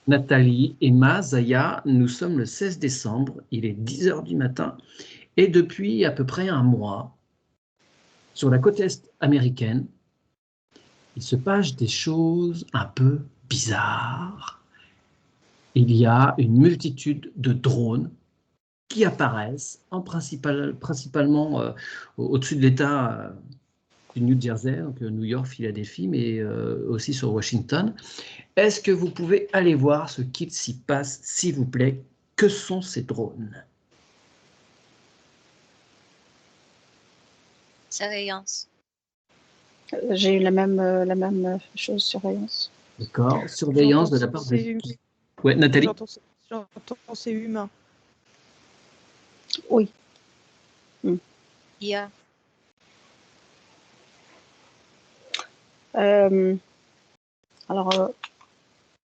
Nathalie, Emma, Zaya, nous sommes le 16 décembre, il est 10 h du matin, et depuis à peu près un mois, sur la côte est américaine, il se passe des choses un peu bizarres. Il y a une multitude de drones qui apparaissent, principalement au-dessus de l'État du New Jersey, donc New York, Philadelphie, mais aussi sur Washington. Est-ce que vous pouvez aller voir ce qu'il s'y passe, s'il vous plaît? Que sont ces drones? Surveillance. J'ai eu la même chose, surveillance. D'accord. Surveillance de la part de qui? Ouais, Nathalie. J'entends c'est humain. Oui. IA. Alors,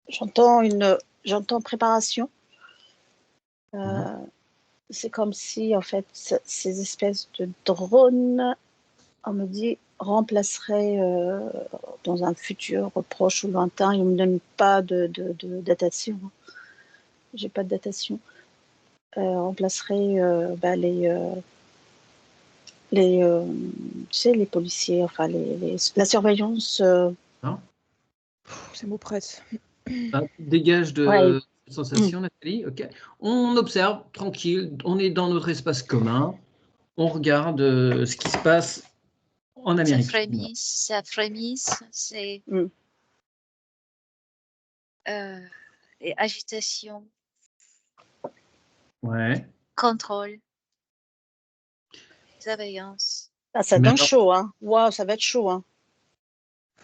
j'entends préparation. C'est comme si, en fait, ces espèces de drones, on me dit, remplaceraient dans un futur proche ou lointain. Ils ne me donnent pas de datation. J'ai pas de datation. Remplaceraient tu sais, les policiers, enfin, la surveillance. C'est mot presse. Dégage de Ouais. sensation, Nathalie. Ok. On observe, tranquille, on est dans notre espace commun, on regarde ce qui se passe en Amérique. Ça frémisse, c'est et agitation. Ouais. Contrôle. Surveillance. Ah, ça donne chaud, hein. Waouh, ça va être chaud, hein.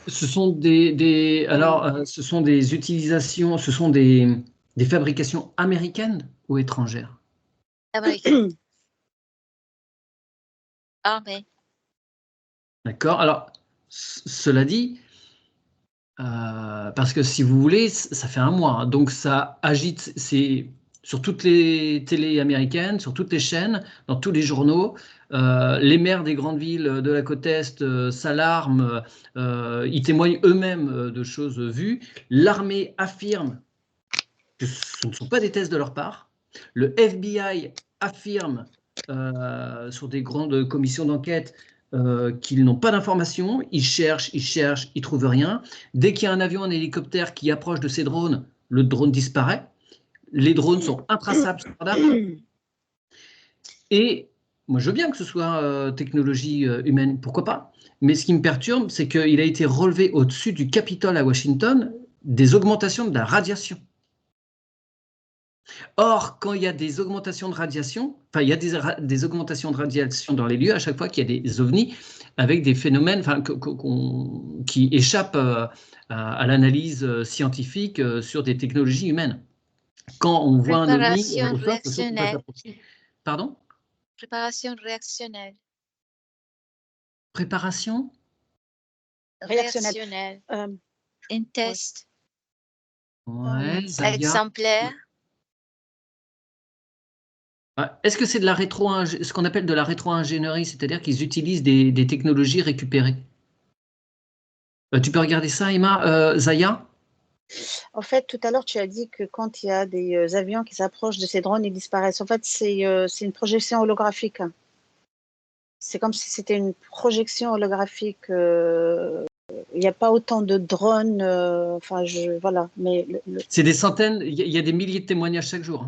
Ce sont ce sont des utilisations, ce sont des fabrications américaines ou étrangères? Américaine. Armée. D'accord. Alors, cela dit, parce que si vous voulez, ça fait un mois, hein, donc ça agite, c'est sur toutes les télés américaines, sur toutes les chaînes, dans tous les journaux. Les maires des grandes villes de la côte Est s'alarment, ils témoignent eux-mêmes de choses vues. L'armée affirme que ce ne sont pas des tests de leur part. Le FBI affirme sur des grandes commissions d'enquête qu'ils n'ont pas d'informations, ils cherchent, ils trouvent rien. Dès qu'il y a un avion, un hélicoptère qui approche de ces drones, le drone disparaît. Les drones sont intraçables sur radar. Et moi, je veux bien que ce soit technologie humaine, pourquoi pas. Mais ce qui me perturbe, c'est qu'il a été relevé au-dessus du Capitole à Washington des augmentations de la radiation. Or, quand il y a des augmentations de radiation, enfin, il y a des augmentations de radiation dans les lieux, à chaque fois qu'il y a des ovnis avec des phénomènes qui échappent à l'analyse scientifique sur des technologies humaines. Quand on voit un ovni, on faut surtout pas s'approcher. Pardon? Préparation réactionnelle. Préparation? Réactionnelle. Un test. Ouais, exemplaire. Est-ce que c'est de ce qu'on appelle de la rétro-ingénierie, c'est-à-dire qu'ils utilisent des technologies récupérées? Tu peux regarder ça, Emma. Zaya? En fait, tout à l'heure, tu as dit que quand il y a des avions qui s'approchent de ces drones, ils disparaissent. En fait, c'est une projection holographique. C'est comme si c'était une projection holographique. Il n'y a pas autant de drones. Voilà. Mais c'est des centaines, il y a des milliers de témoignages chaque jour.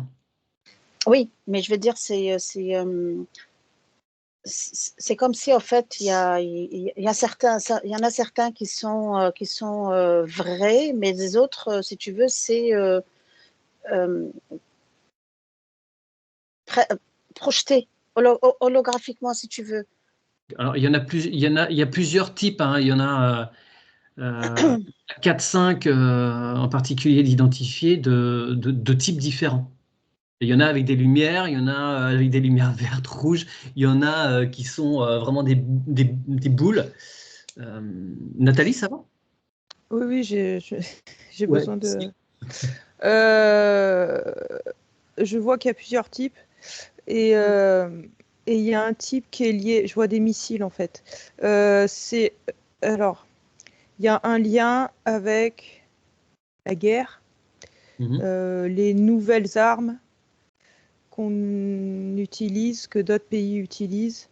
Oui, mais je veux dire, c'est comme si, en fait, il y en a certains qui sont vrais, mais les autres, si tu veux, c'est projeté holographiquement, si tu veux. Alors, il y a plusieurs types, hein. Il y en a 4-5 en particulier d'identifiés de types différents. Il y en a avec des lumières, il y en a avec des lumières vertes, rouges, il y en a qui sont vraiment des boules. Nathalie, ça va? Oui, j'ai besoin de... je vois qu'il y a plusieurs types et il y a un type qui est lié, je vois des missiles en fait. Alors, il y a un lien avec la guerre, les nouvelles armes qu'on utilise, que d'autres pays utilisent.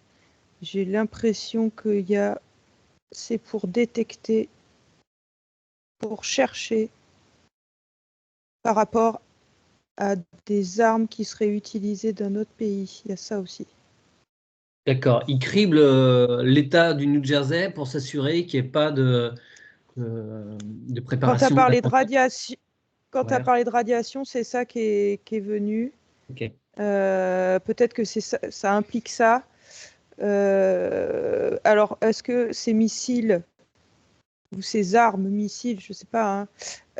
J'ai l'impression que c'est pour détecter, pour chercher par rapport à des armes qui seraient utilisées d'un autre pays. Il y a ça aussi. D'accord. Ils criblent l'État du New Jersey pour s'assurer qu'il n'y ait pas de Quand tu as préparation parlé de d'attentat. radiation, c'est ça qui est venu. Ok. Peut-être que ça implique ça. Alors, est-ce que ces missiles ou ces armes missiles, je ne sais pas, hein,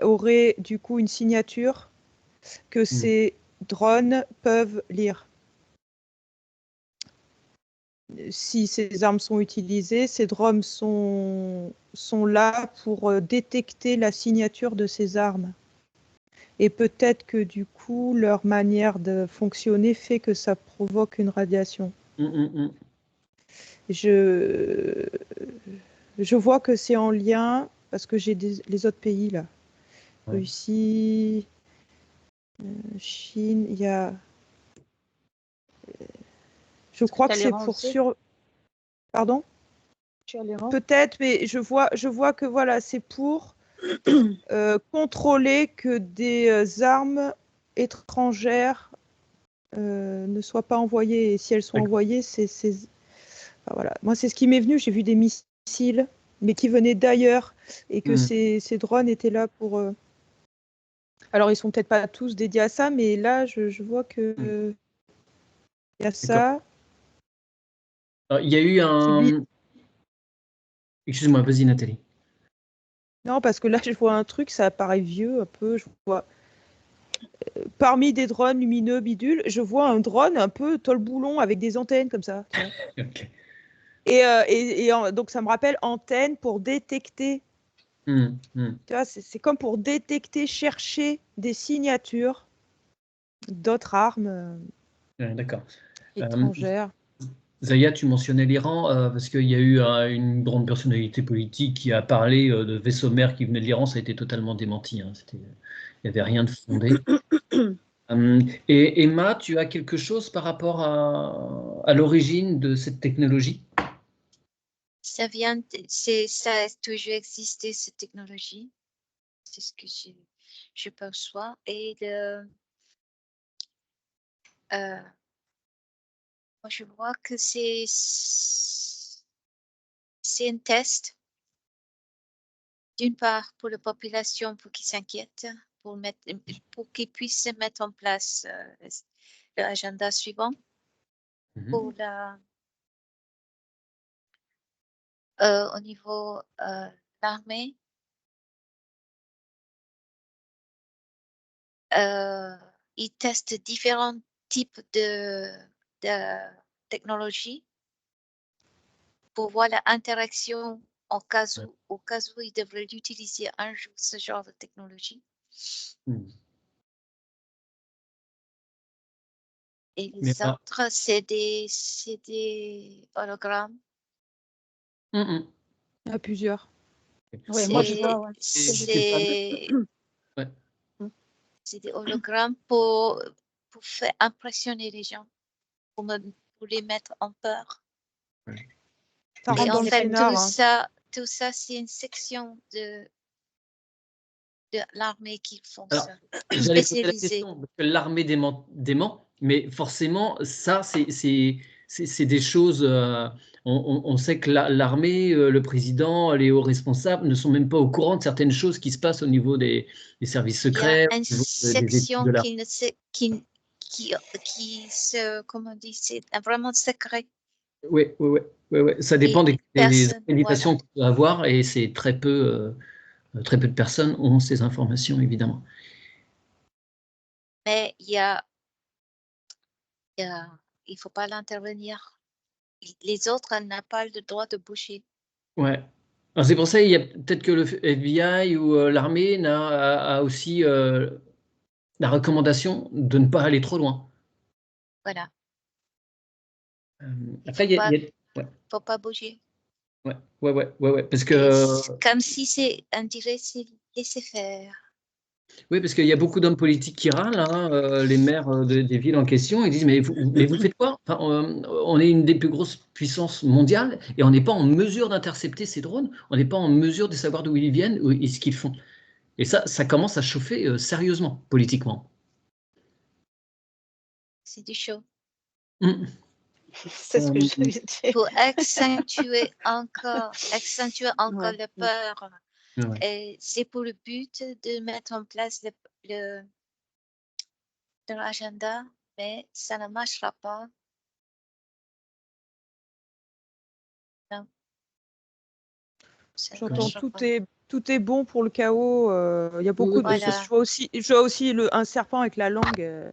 auraient du coup une signature que ces drones peuvent lire? Si ces armes sont utilisées, ces drones sont là pour détecter la signature de ces armes. Et peut-être que du coup, leur manière de fonctionner fait que ça provoque une radiation. Je vois que c'est en lien, parce que j'ai les autres pays là. Ouais. Russie, Chine, il y a... Je crois que c'est pour sur... Pardon? Peut-être, mais je vois que voilà, c'est pour contrôler que des armes étrangères ne soient pas envoyées. Et si elles sont envoyées, c'est... Enfin, voilà. Moi, c'est ce qui m'est venu. J'ai vu des missiles, mais qui venaient d'ailleurs, et que ces drones étaient là pour... Alors, ils sont peut-être pas tous dédiés à ça, mais là, je vois que il y a ça. Alors, il y a eu un... Excuse-moi, vas-y Nathalie. Non, parce que là, je vois un truc, ça paraît vieux un peu. Je vois parmi des drones lumineux bidules, je vois un drone un peu tolboulon avec des antennes comme ça. Okay. Et donc, ça me rappelle antenne pour détecter. Tu vois, c'est comme pour détecter, chercher des signatures d'autres armes D'accord. étrangères. Zaya, tu mentionnais l'Iran parce qu'il y a eu une grande personnalité politique qui a parlé de vaisseaux mers qui venaient de l'Iran. Ça a été totalement démenti. Hein. Il n'y avait rien de fondé. Et Emma, tu as quelque chose par rapport à l'origine de cette technologie? Ça a toujours existé, cette technologie. C'est ce que je perçois. Et moi, je vois que c'est un test, d'une part pour la population, pour qu'ils s'inquiètent, pour qu'ils puissent mettre en place l'agenda suivant, pour au niveau l'armée. Ils testent différents types de technologies pour voir l'interaction au cas où ils devraient utiliser un jour ce genre de technologie. Et les autres, c'est des hologrammes. Il y a plusieurs. Oui, moi je vois. C'est des hologrammes pour faire impressionner les gens, pour les mettre en peur. Ça rentre Et dans en le fait, scénar, tout ça, c'est une section de l'armée qui font Alors, ça. j'allais poser la question, parce que l'armée dément, mais forcément, ça, c'est des choses... on sait que l'armée, le président, les hauts responsables ne sont même pas au courant de certaines choses qui se passent au niveau des services secrets. Il y a une section comment on dit, c'est vraiment secret. Oui, ça dépend des accréditations qu'on peut avoir et c'est très peu de personnes ont ces informations, évidemment. Mais il ne faut pas l'intervenir. Les autres n'ont pas le droit de bouger. Ouais. Alors c'est pour ça il y a peut-être que le FBI ou l'armée a aussi la recommandation de ne pas aller trop loin. Voilà. Après, Il ne faut pas bouger. Ouais. Parce Et que, comme si c'est, on dirait, c'est laisser faire. oui, parce qu'il y a beaucoup d'hommes politiques qui râlent, hein, les maires des villes en question, ils disent, mais vous faites quoi? Enfin, on est une des plus grosses puissances mondiales et on n'est pas en mesure d'intercepter ces drones, on n'est pas en mesure de savoir d'où ils viennent et ce qu'ils font. Et ça commence à chauffer sérieusement, politiquement. C'est du show. Mm. C'est ce que je voulais dire. Pour accentuer encore Ouais. la peur. Ouais. Et c'est pour le but de mettre en place leur agenda, mais ça ne marchera pas. Non, ça ne J'entends marchera pas. tout est bon pour le chaos. Il y a beaucoup de. Voilà. Je vois aussi un serpent avec la langue.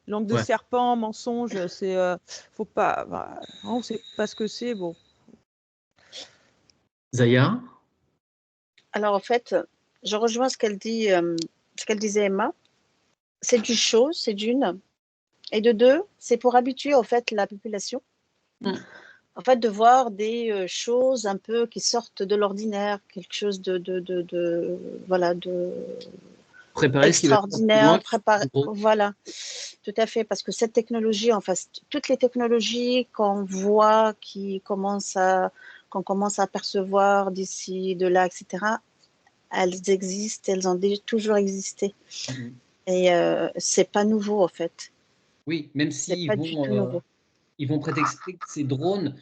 Langue de Ouais. serpent, mensonge. C'est. Faut pas. Bah, on sait pas ce que c'est. Bon. Zaya? Alors en fait, je rejoins ce qu'elle disait Emma. C'est du show, c'est d'une. Et de deux, c'est pour habituer en fait la population. Mm. En fait, de voir des choses un peu qui sortent de l'ordinaire, quelque chose voilà, de Préparer ce qui va se passer demain. extraordinaire, préparé. Voilà, tout à fait, parce que cette technologie, enfin, toutes les technologies qu'on voit, qu'on commence à percevoir d'ici, de là, etc., elles existent, elles ont toujours existé. Mm. Et c'est pas nouveau, en fait. Oui, même C'est s'ils pas du tout nouveau. ils vont prétexter que ces drones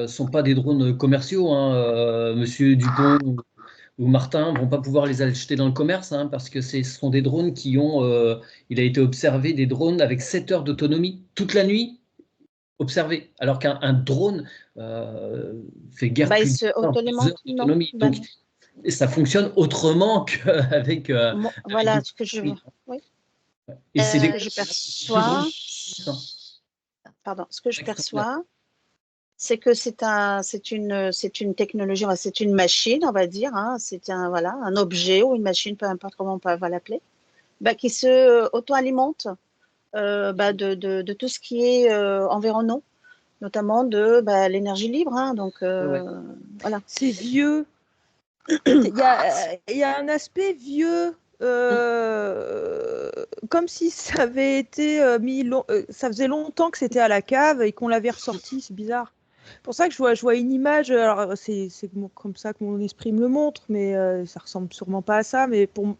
sont pas des drones commerciaux, hein. Monsieur Dupont ou Martin vont pas pouvoir les acheter dans le commerce, hein, parce que ce sont des drones qui ont. Il a été observé des drones avec 7 heures d'autonomie toute la nuit observé, alors qu'un drone fait guère Bah, ils plus de se 2 heures auto-alimentent, non. d'autonomie. Bah, Donc non. ça fonctionne autrement qu'avec avec Voilà une ce que je batterie. oui. Et c'est Ce des que je plus gros. perçois, pardon, ce que je perçois, c'est que c'est une technologie, c'est une machine, on va dire, hein, c'est voilà, un objet ou une machine, peu importe comment on va l'appeler, bah, qui se auto-alimente bah, de tout ce qui est environnant, notamment de bah, l'énergie libre. Hein, donc, voilà. C'est vieux. Il y a un aspect vieux. Comme si ça avait été ça faisait longtemps que c'était à la cave et qu'on l'avait ressorti, c'est bizarre. C'est pour ça que je vois une image, alors c'est comme ça que mon esprit me le montre, mais ça ressemble sûrement pas à ça, mais pour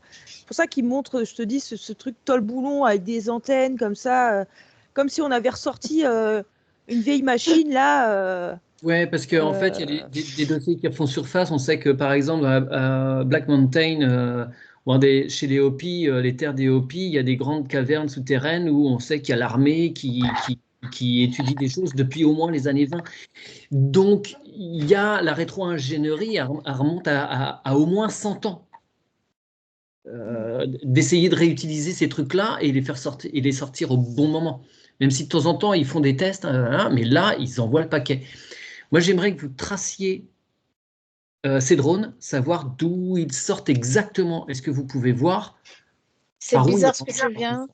ça qu'il montre, je te dis, ce truc tol-boulon avec des antennes comme ça, comme si on avait ressorti une vieille machine là. Ouais, parce qu'en fait, il y a des dossiers qui font surface. On sait que, par exemple, à Black Mountain, ou chez les Hopis, les terres des Hopis, il y a des grandes cavernes souterraines où on sait qu'il y a l'armée qui étudie des choses depuis au moins les années 20. Donc, il y a la rétro-ingénierie, elle remonte à au moins 100 ans. D'essayer de réutiliser ces trucs-là et les faire sortir, et les sortir au bon moment. Même si de temps en temps, ils font des tests, hein, mais là, ils envoient le paquet. Moi, j'aimerais que vous traciez ces drones, savoir d'où ils sortent exactement. Est-ce que vous pouvez voir C'est par où ils bizarre ce que tu rentrent? viens.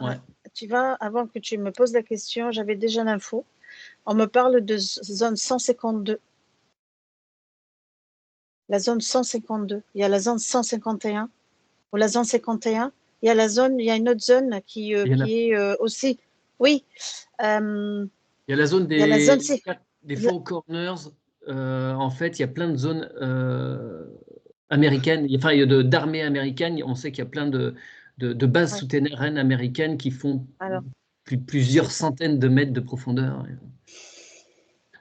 Ouais. Tu vois, avant que tu me poses la question, j'avais déjà l'info. On me parle de zone 152. La zone 152. Il y a la zone 151 ou la zone 51. Il y a il y a une autre zone qui est aussi. Oui. Il y a la zone Il y a la zone. des Four Corners. En fait, il y a plein de zones américaines, enfin, d'armées américaines. On sait qu'il y a plein de bases Ouais. souterraines américaines qui font Alors, plusieurs centaines de mètres de profondeur.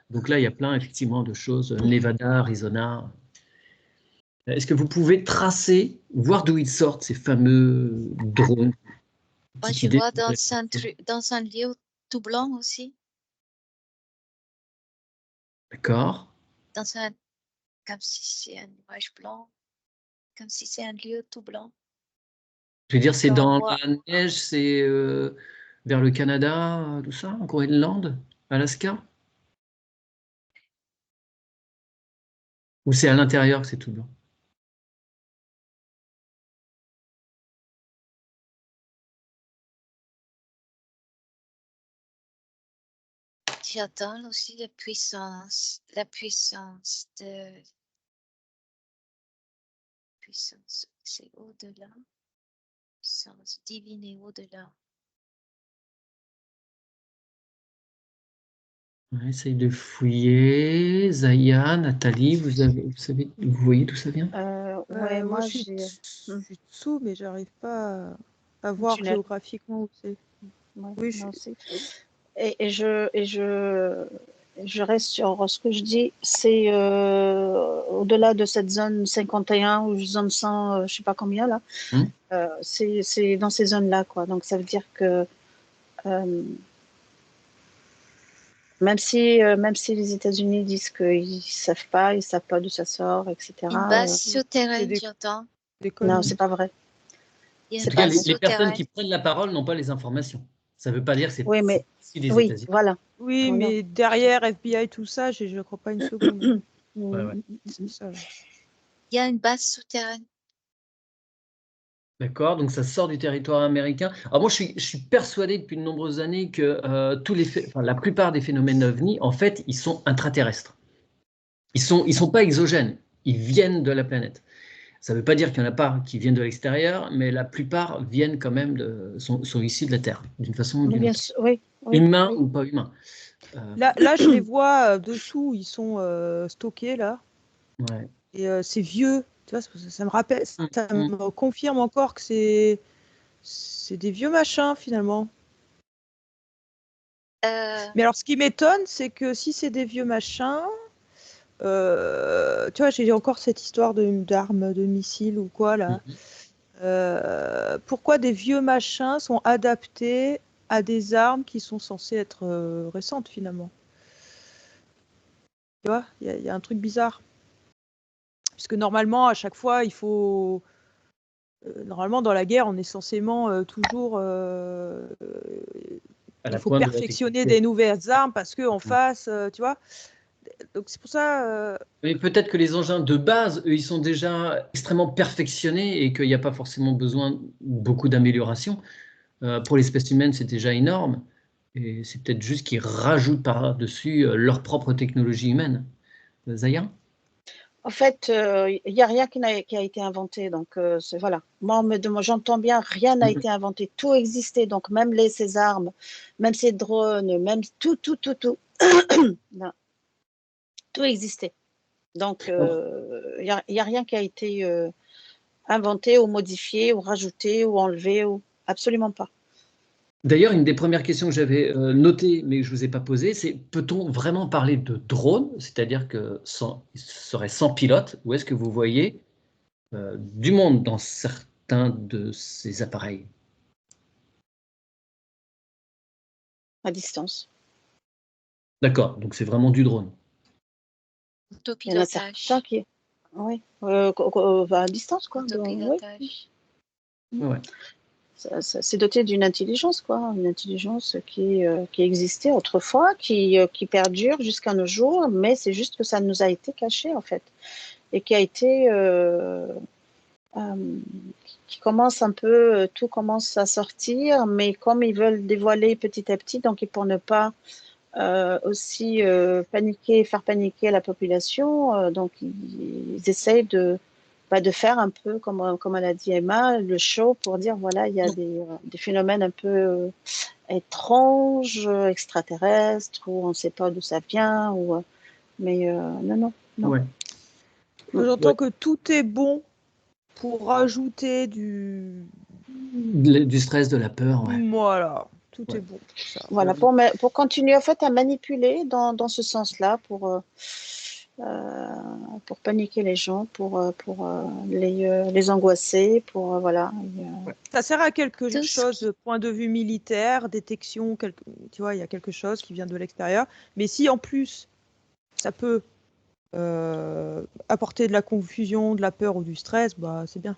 Donc là, il y a plein, effectivement, de choses. Nevada, Arizona. Est-ce que vous pouvez tracer, voir d'où ils sortent, ces fameux drones? Moi, Petite je idée. vois dans un lieu tout blanc aussi, D'accord. comme si c'est un nuage blanc, comme si c'est un lieu tout blanc. Je veux dire, c'est Qu'on dans voit. la neige, c'est vers le Canada, tout ça, en Groenland, Alaska? Ou c'est à l'intérieur que c'est tout blanc? j'attends aussi la puissance c'est au-delà, puissance divine et au-delà. Essaye de fouiller. Zaya, Nathalie, vous voyez d'où ça vient? Ouais, moi je suis dessous, mais j'arrive pas à voir tunnel. géographiquement où c'est. Ouais, Oui, moi aussi. Et je reste sur ce que je dis, c'est au-delà de cette zone 51 ou zone 100, je sais pas combien là, c'est dans ces zones-là, quoi. Donc ça veut dire que même si les États-Unis disent qu'ils savent pas d'où ça sort, etc. Une base souterraine, des- j'entends. des Non, conneries. c'est pas vrai. Il y a En une tout cas, base les personnes souterraine. qui prennent la parole n'ont pas les informations. Ça ne veut pas dire que c'est Oui, mais ici des oui, États-Unis. voilà. Oui, Voilà. mais derrière FBI, tout ça, je ne crois pas une seconde. Ouais. C'est ça. Il y a une base souterraine. D'accord, donc ça sort du territoire américain. Alors moi, je suis persuadé depuis de nombreuses années que la plupart des phénomènes ovnis, en fait, ils sont intraterrestres. Ils sont pas exogènes. Ils viennent de la planète. Ça ne veut pas dire qu'il n'y en a pas qui viennent de l'extérieur, mais la plupart viennent quand même sont issus de la Terre, d'une façon ou d'une Bien autre. sûr, oui, Humain oui. ou pas humain. Là, je les vois dessous, ils sont stockés là. Ouais. Et c'est vieux. Tu vois, ça me rappelle, ça Mm. me confirme encore que c'est des vieux machins finalement. Mais alors, ce qui m'étonne, c'est que si c'est des vieux machins, tu vois, j'ai encore cette histoire d'armes, de missiles ou quoi là. Pourquoi des vieux machins sont adaptés à des armes qui sont censées être récentes finalement? Tu vois, il y a un truc bizarre. Puisque normalement, à chaque fois, il faut. Normalement, dans la guerre, on est censément toujours. À Il la faut pointe de la perfectionner technologie. des nouvelles armes parce qu'en face, tu vois. Donc c'est pour ça. Mais peut-être que les engins de base, eux, ils sont déjà extrêmement perfectionnés et qu'il n'y a pas forcément besoin de beaucoup d'amélioration. Pour l'espèce humaine, c'est déjà énorme. Et c'est peut-être juste qu'ils rajoutent par-dessus leur propre technologie humaine. Zaya? En fait, il n'y a rien qui a été inventé. Donc, voilà. Moi, j'entends bien, rien n'a été inventé. Tout existait. Donc, même ces armes, même ces drones, même tout. Non. Tout existait. Donc, il n'y a rien qui a été inventé ou modifié ou rajouté ou enlevé. Absolument pas. D'ailleurs, une des premières questions que j'avais notées, mais que je ne vous ai pas posées, c'est peut-on vraiment parler de drone, c'est-à-dire que il serait sans pilote, ou est-ce que vous voyez du monde dans certains de ces appareils? À distance. D'accord, donc c'est vraiment du drone. Il y en a certains qui. Oui, à distance, quoi. Autopilotage. Oui. Ouais. C'est doté d'une intelligence, quoi. Une intelligence qui existait autrefois, qui perdure jusqu'à nos jours, mais c'est juste que ça nous a été caché, en fait. Et qui a été. Qui commence un peu. Tout commence à sortir, mais comme ils veulent dévoiler petit à petit, donc pour ne pas. Aussi faire paniquer la population. Donc, ils essayent de faire un peu, comme elle a dit Emma, le show pour dire, voilà, il y a des phénomènes un peu étranges, extraterrestres, où on ne sait pas d'où ça vient. Mais non. Ouais. J'entends que tout est bon pour rajouter du stress, de la peur, ouais. Voilà, tout Ouais. est bon. Ça. Voilà, pour continuer en fait à manipuler dans ce sens-là, pour paniquer les gens, pour les angoisser, voilà. Ça sert à quelque chose de point de vue militaire, détection, tu vois, il y a quelque chose qui vient de l'extérieur. Mais si en plus, ça peut apporter de la confusion, de la peur ou du stress, bah c'est bien.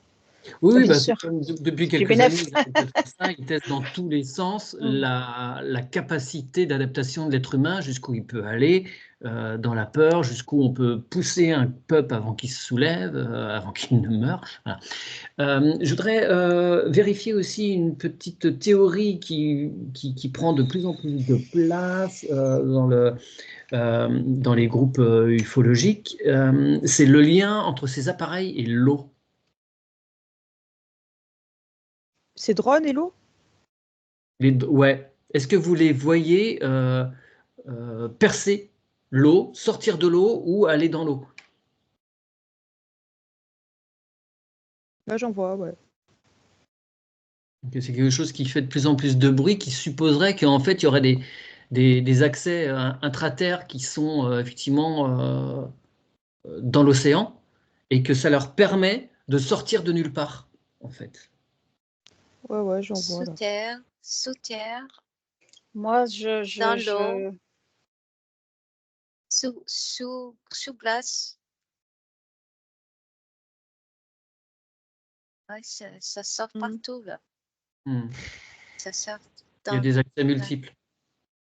Oui, oui, bien bah, sûr. depuis Du quelques bénéf. années, ils testent ça, ils testent dans tous les sens la capacité d'adaptation de l'être humain, jusqu'où il peut aller dans la peur, jusqu'où on peut pousser un peuple avant qu'il se soulève, avant qu'il ne meure. Voilà. Je voudrais vérifier aussi une petite théorie qui prend de plus en plus de place dans les groupes ufologiques. C'est le lien entre ces appareils et l'eau. C'est drone et l'eau? Ouais. Est-ce que vous les voyez percer l'eau, sortir de l'eau ou aller dans l'eau? Là, j'en vois, ouais. Donc, c'est quelque chose qui fait de plus en plus de bruit, qui supposerait qu'en fait, il y aurait des accès intraterres qui sont effectivement dans l'océan et que ça leur permet de sortir de nulle part, en fait. Ouais, ouais, j'en vois, Sous là. terre, sous terre, Moi, dans l'eau, sous glace. Ouais, ça sort partout, là. Ça sort Il y a dans des accès ouais. multiples.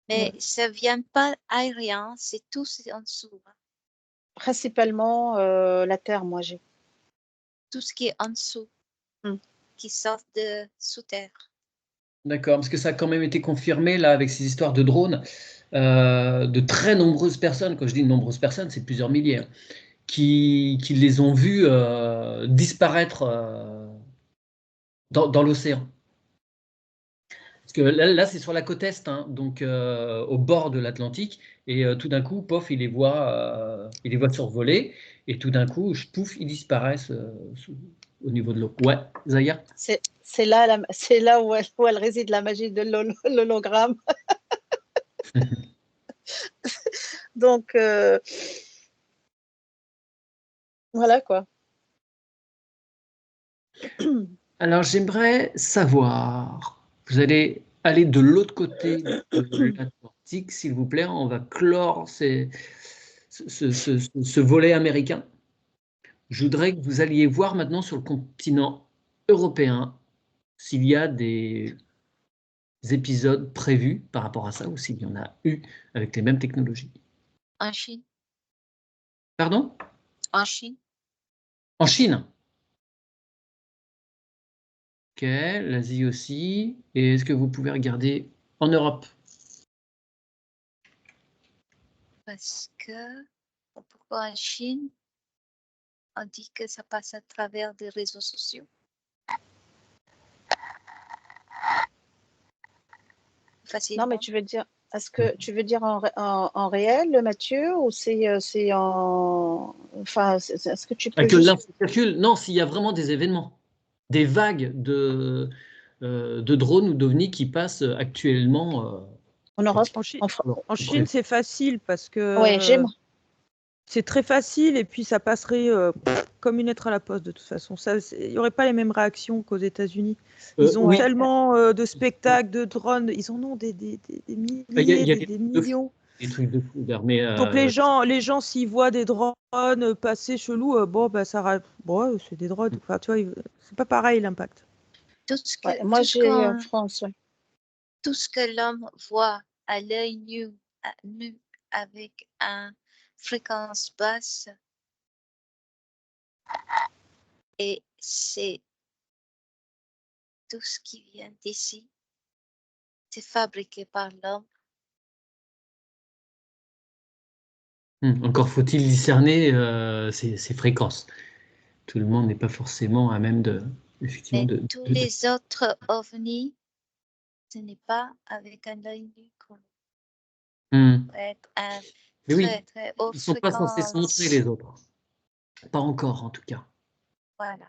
Mais ça vient pas aérien, c'est tout en dessous. Hein. principalement la terre, moi j'ai. Tout ce qui est en dessous, qui sort de sous terre. D'accord, parce que ça a quand même été confirmé là avec ces histoires de drones, de très nombreuses personnes, quand je dis de nombreuses personnes, c'est plusieurs milliers, hein, qui les ont vus disparaître dans l'océan. Parce que là c'est sur la côte est, hein, donc au bord de l'Atlantique, et tout d'un coup, pof, il les voit survoler, et tout d'un coup, pouf, ils disparaissent au niveau de l'eau. Ouais, Zaya? C'est là où elle réside la magie de l'hologramme. Donc, voilà quoi. Alors j'aimerais savoir, vous allez aller de l'autre côté de l'Atlantique, s'il vous plaît, on va clore ce volet américain. Je voudrais que vous alliez voir maintenant sur le continent européen s'il y a des épisodes prévus par rapport à ça ou s'il y en a eu avec les mêmes technologies. En Chine. Pardon? En Chine. En Chine? Ok, l'Asie aussi. Et est-ce que vous pouvez regarder en Europe? Parce que, pourquoi en Chine, on dit que ça passe à travers des réseaux sociaux. Facilement. Non, mais tu veux dire, est-ce que tu veux dire en réel, Mathieu, ou c'est en. Enfin, est-ce que tu peux Avec le juste. l'infocalcul, non, s'il y a vraiment des événements, des vagues de drones ou d'ovnis qui passent actuellement. En Europe? En Chine, c'est facile parce Ouais, que c'est très facile et puis ça passerait comme une lettre à la poste de toute façon. Il n'y aurait pas les mêmes réactions qu'aux États-Unis. Ils ont Oui. tellement de spectacles, de drones, ils en ont des milliers, Il y a des millions. Des trucs de fou, mais Donc les gens s'ils voient des drones passer chelou, bon bah bon, c'est des drones. Enfin, tu vois, c'est pas pareil l'impact. Moi, j'ai en France, ouais. Tout ce que l'homme voit à l'œil nu avec une fréquence basse, et c'est tout ce qui vient d'ici, c'est fabriqué par l'homme. Encore faut-il discerner ces fréquences. Tout le monde n'est pas forcément à même effectivement, Mais tous les autres ovnis, ce n'est pas avec un œil nu qu'on être un mais oui, très haute ils ne sont pas censés se montrer les autres. Pas encore en tout cas. Voilà.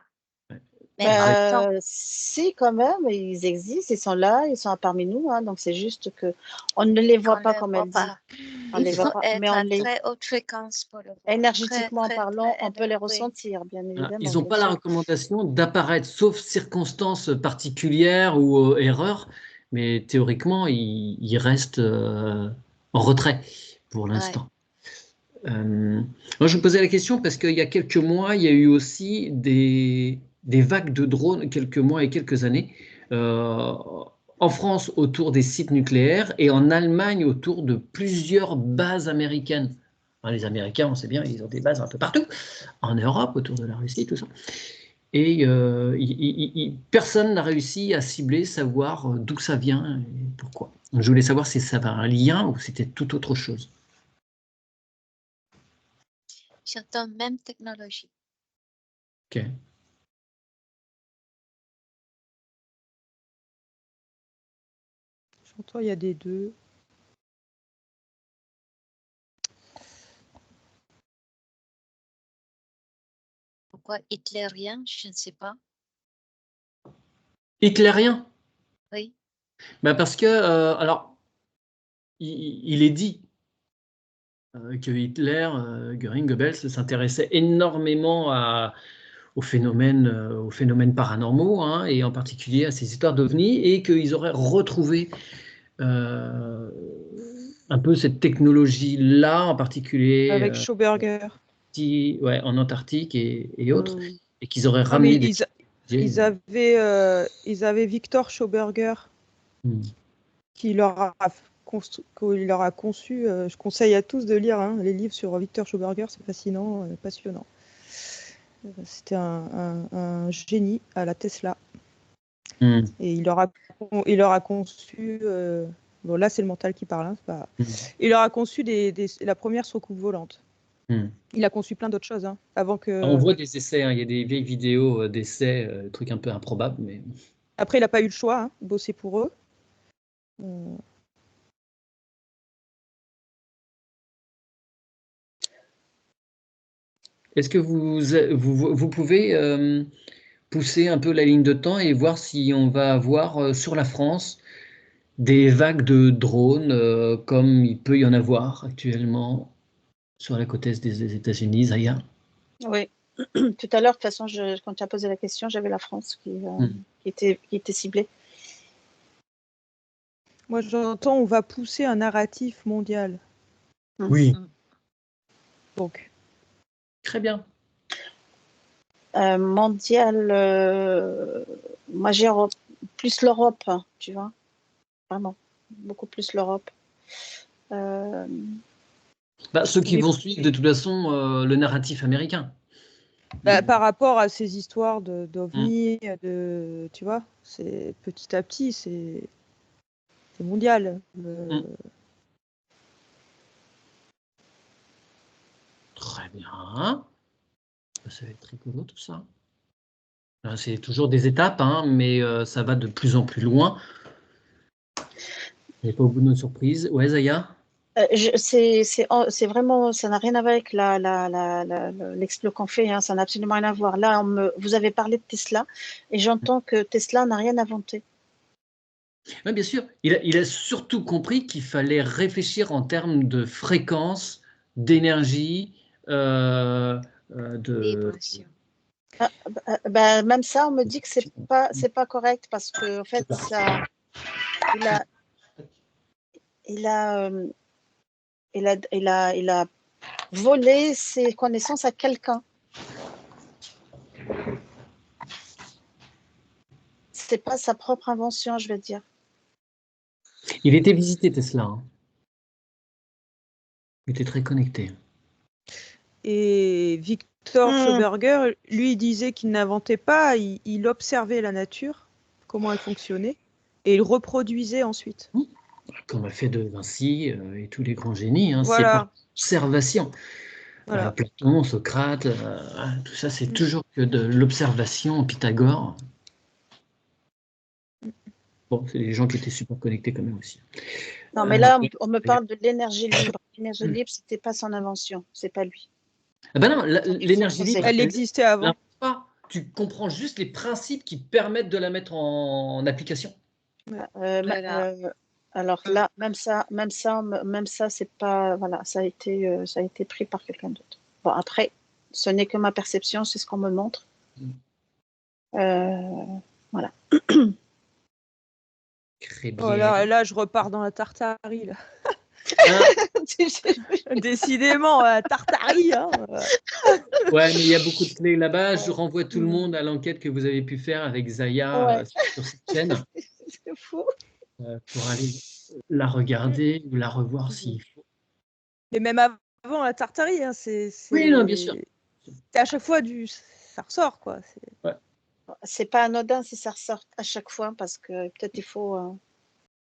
Mais si, quand même, ils existent, ils sont là, ils sont parmi nous, hein, donc c'est juste que on ne les voit pas comme elle dit. On il les faut voit pas, être mais à très haute fréquence pour le voir. Énergétiquement parlant, on peut les élevé. ressentir, bien évidemment. Ils n'ont pas la recommandation d'apparaître, sauf circonstances particulières ou erreurs, mais théoriquement, ils restent en retrait pour l'instant. Moi, je me posais la question parce qu'il y a quelques mois, il y a eu aussi des vagues de drones, quelques mois et quelques années, en France autour des sites nucléaires et en Allemagne autour de plusieurs bases américaines. Enfin, les Américains, on sait bien, ils ont des bases un peu partout, en Europe, autour de la Russie, tout ça. Et personne n'a réussi à cibler, savoir d'où ça vient et pourquoi. Je voulais savoir si ça avait un lien ou c'était tout autre chose. J'entends même technologie. Ok. J'entends, il y a des deux. Pourquoi hitlérien? Je ne sais pas. Hitlérien? Oui. Ben parce que, alors, il est dit que Hitler, Göring, Goebbels s'intéressait énormément aux phénomènes paranormaux, hein, et en particulier à ces histoires d'ovnis, et qu'ils auraient retrouvé un peu cette technologie-là, en particulier Avec Schauberger. ouais, en Antarctique et autres, Mm. et qu'ils auraient Non, ramené mais des... ils avaient Victor Schauberger qui leur a conçu. Je conseille à tous de lire les livres sur Victor Schauberger, c'est fascinant, passionnant. C'était un génie à la Tesla. Et il leur a conçu. Bon, là, c'est le mental qui parle. Il leur a conçu la première soucoupe volante. Il a conçu plein d'autres choses avant que. On voit des essais, il y a des vieilles vidéos d'essais, trucs un peu improbables, mais. Après, il n'a pas eu le choix, bosser pour eux. Est-ce que vous pouvez pousser un peu la ligne de temps et voir si on va avoir sur la France des vagues de drones comme il peut y en avoir actuellement sur la côte est des États-Unis, Zaya? Oui. Tout à l'heure, de toute façon, quand tu as posé la question, j'avais la France qui était ciblée. Moi, j'entends, on va pousser un narratif mondial. Oui. Donc. Très bien. Mondial, moi j'ai plus l'Europe, tu vois, vraiment, beaucoup plus l'Europe. Ceux qui vont suivre de toute façon le narratif américain. Par rapport à ces histoires d'OVNI, tu vois, c'est petit à petit, c'est mondial. Très bien. Ça va être rigolo tout ça. C'est toujours des étapes, mais ça va de plus en plus loin. On n'est pas au bout de nos surprises. Ouais, Zaya? C'est vraiment, ça n'a rien à voir avec l'explo qu'on fait, ça n'a absolument rien à voir. Là, vous avez parlé de Tesla et j'entends que Tesla n'a rien inventé. Oui, bien sûr. Il a surtout compris qu'il fallait réfléchir en termes de fréquence, d'énergie, Vibration. Même ça, on me dit que c'est pas correct parce que en fait, il a volé ses connaissances à quelqu'un. C'est pas sa propre invention, je veux dire. Il était visité, Tesla. Il était très connecté. Et Victor Schauberger, lui, il disait qu'il n'inventait pas, il observait la nature, comment elle fonctionnait, et il reproduisait ensuite. Comme a fait De Vinci et tous les grands génies, Voilà. C'est par observation. Voilà. Platon, Socrate, tout ça, c'est toujours que de l'observation, Pythagore. Bon, c'est des gens qui étaient super connectés quand même aussi. Non, mais là, on me parle de l'énergie libre. L'énergie libre, c'était pas son invention, c'est pas lui. Ah ben non, l'énergie libre, elle existait avant. Tu comprends juste les principes qui permettent de la mettre en application. Alors là, même ça, c'est pas, voilà, ça a été pris par quelqu'un d'autre. Bon, après, ce n'est que ma perception, c'est ce qu'on me montre. Voilà. Très bien. Voilà, là, je repars dans la tartarie. Là. Décidément, Tartarie. Hein. Ouais, mais il y a beaucoup de clés là-bas. Je renvoie tout le monde à l'enquête que vous avez pu faire avec Zaya Ouais. sur cette chaîne C'est fou. pour aller la regarder ou la revoir s'il faut. Mais même avant la Tartarie, hein, Oui, non, bien sûr. c'est à chaque fois ça ressort, quoi. Ouais. C'est pas anodin si ça ressort à chaque fois, parce que peut-être il faut.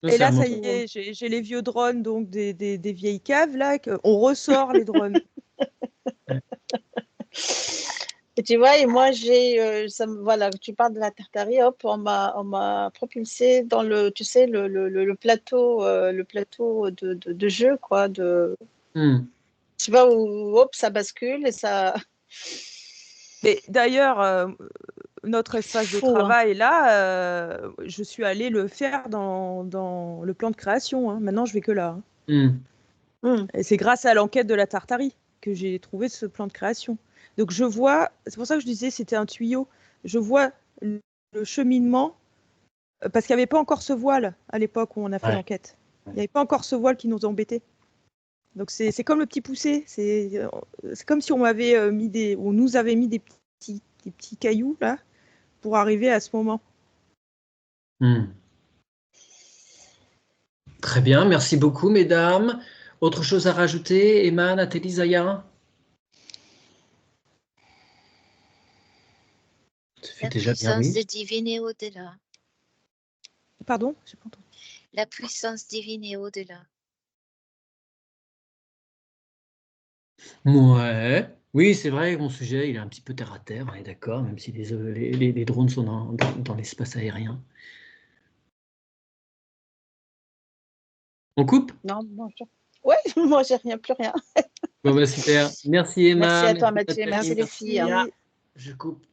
Non, Et c'est là, un ça moment. y est, j'ai les vieux drones, donc des vieilles caves, là, on ressort les drones. Et tu vois, et moi voilà, tu parles de la Tartarie, hop, on m'a propulsé dans le, tu sais, le plateau de jeu, quoi, tu vois, où hop, ça bascule et ça. Mais d'ailleurs, notre espace de Fou, hein. travail, là, je suis allée le faire dans le plan de création. Hein. Maintenant, je vais que là. Hein. Et c'est grâce à l'enquête de la Tartarie que j'ai trouvé ce plan de création. Donc je vois, c'est pour ça que je disais c'était un tuyau, je vois le cheminement, parce qu'il n'y avait pas encore ce voile à l'époque où on a fait l'enquête. Il n'y avait pas encore ce voile qui nous embêtait. Donc c'est comme le petit poussé, c'est comme si on nous avait mis des petits cailloux là pour arriver à ce moment. Très bien, merci beaucoup, mesdames. Autre chose à rajouter, Emma, Nathalie, Zaya? Ça fait La déjà bien, puissance oui. divine est au-delà. Pardon, j'ai pas entendu. La puissance divine est au-delà. Ouais. Oui, c'est vrai, mon sujet, il est un petit peu terre à terre, on est d'accord, même si les drones sont dans l'espace aérien. On coupe? Non, ouais, moi j'ai plus rien. Bon, bah, super. Merci, Emma. Merci à toi, Merci, Mathieu. Nathalie. Merci les Merci, filles. Zaya. Je coupe.